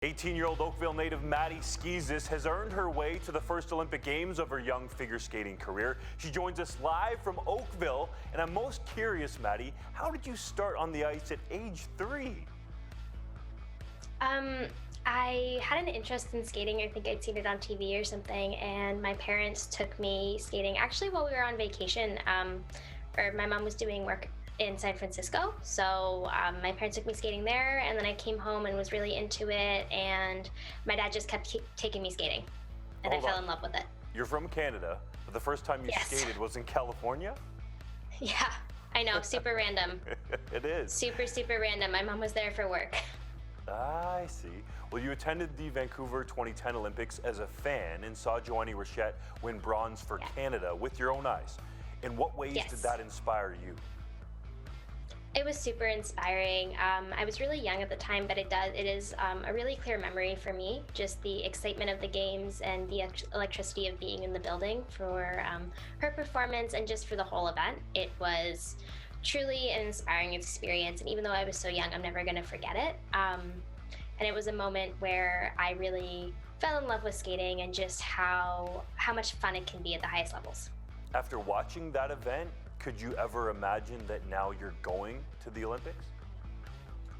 18-year-old Oakville native Madeline Schizas has earned her way to the first Olympic Games of her young figure skating career. She joins us live from Oakville, and I'm most curious, Maddie, how did you start on the ice at age 3? I had an interest in skating. I think I'd seen it on TV or something, and my parents took me skating actually while we were on vacation. Or my mom was doing work in San Francisco, so my parents took me skating there, and then I came home and was really into it, and my dad just kept taking me skating, and I fell in love with it. You're from Canada, but the first time you skated was in California? Yeah, I know, super random. It is. Super, super random. My mom was there for work. I see. Well, you attended the Vancouver 2010 Olympics as a fan and saw Joanie Rochette win bronze for Canada with your own eyes. In what ways did that inspire you? It was super inspiring. I was really young at the time, but it is a really clear memory for me, just the excitement of the games and the electricity of being in the building for her performance and just for the whole event. It was truly an inspiring experience, and even though I was so young, I'm never going to forget it. And it was a moment where I really fell in love with skating and just how much fun it can be at the highest levels. After watching that event, could you ever imagine that now you're going to the Olympics?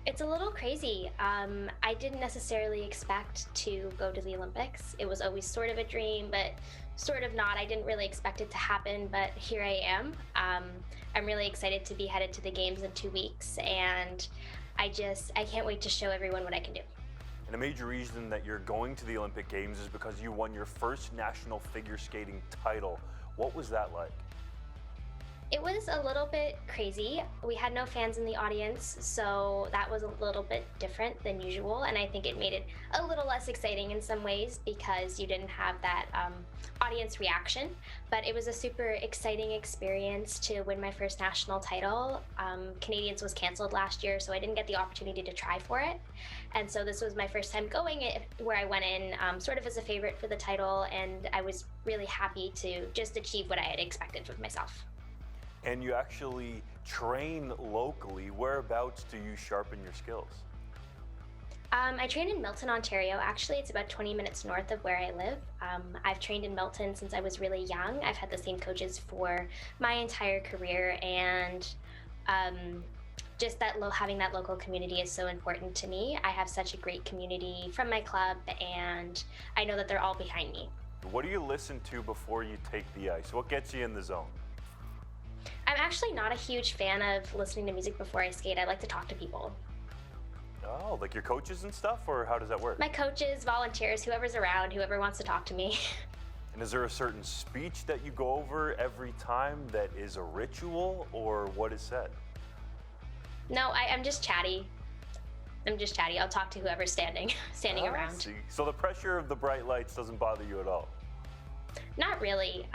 It's a little crazy. I didn't necessarily expect to go to the Olympics. It was always sort of a dream, but sort of not. I didn't really expect it to happen, but here I am. I'm really excited to be headed to the games in 2 weeks, and I can't wait to show everyone what I can do. And a major reason that you're going to the Olympic Games is because you won your first national figure skating title. What was that like? It was a little bit crazy. We had no fans in the audience, so that was a little bit different than usual, and I think it made it a little less exciting in some ways because you didn't have that audience reaction, but it was a super exciting experience to win my first national title. Canadians was canceled last year, so I didn't get the opportunity to try for it, and so this was my first time going where I went in sort of as a favorite for the title, and I was really happy to just achieve what I had expected of myself. And you actually train locally. Whereabouts do you sharpen your skills? I train in Milton, Ontario. Actually, it's about 20 minutes north of where I live. I've trained in Milton since I was really young. I've had the same coaches for my entire career, and just that having that local community is so important to me. I have such a great community from my club, and I know that they're all behind me. What do you listen to before you take the ice? What gets you in the zone? I'm actually not a huge fan of listening to music before I skate. I like to talk to people. Oh, like your coaches and stuff, or how does that work? My coaches, volunteers, whoever's around, whoever wants to talk to me. And is there a certain speech that you go over every time that is a ritual, or what is said? No, I'm just chatty. I'll talk to whoever's standing around. See. So the pressure of the bright lights doesn't bother you at all? Not really.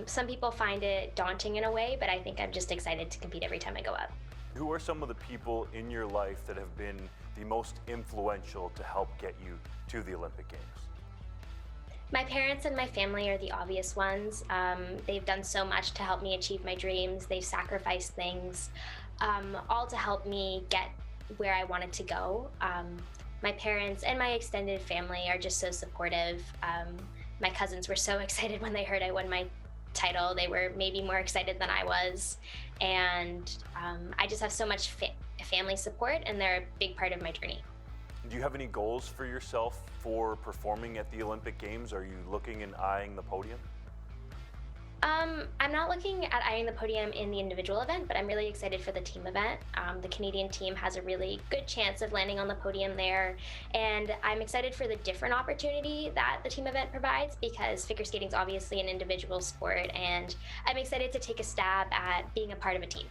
Some people find it daunting in a way, but I think I'm just excited to compete every time I go up. Who are some of the people in your life that have been the most influential to help get you to the Olympic Games? My parents and my family are the obvious ones. They've done so much to help me achieve my dreams. They've sacrificed things, all to help me get where I wanted to go. My parents and my extended family are just so supportive. My cousins were so excited when they heard I won my title. They were maybe more excited than I was. And I just have so much family support, and they're a big part of my journey. Do you have any goals for yourself for performing at the Olympic Games? Are you looking and eyeing the podium? I'm not looking at eyeing the podium in the individual event, but I'm really excited for the team event. The Canadian team has a really good chance of landing on the podium there, and I'm excited for the different opportunity that the team event provides because figure skating is obviously an individual sport, and I'm excited to take a stab at being a part of a team.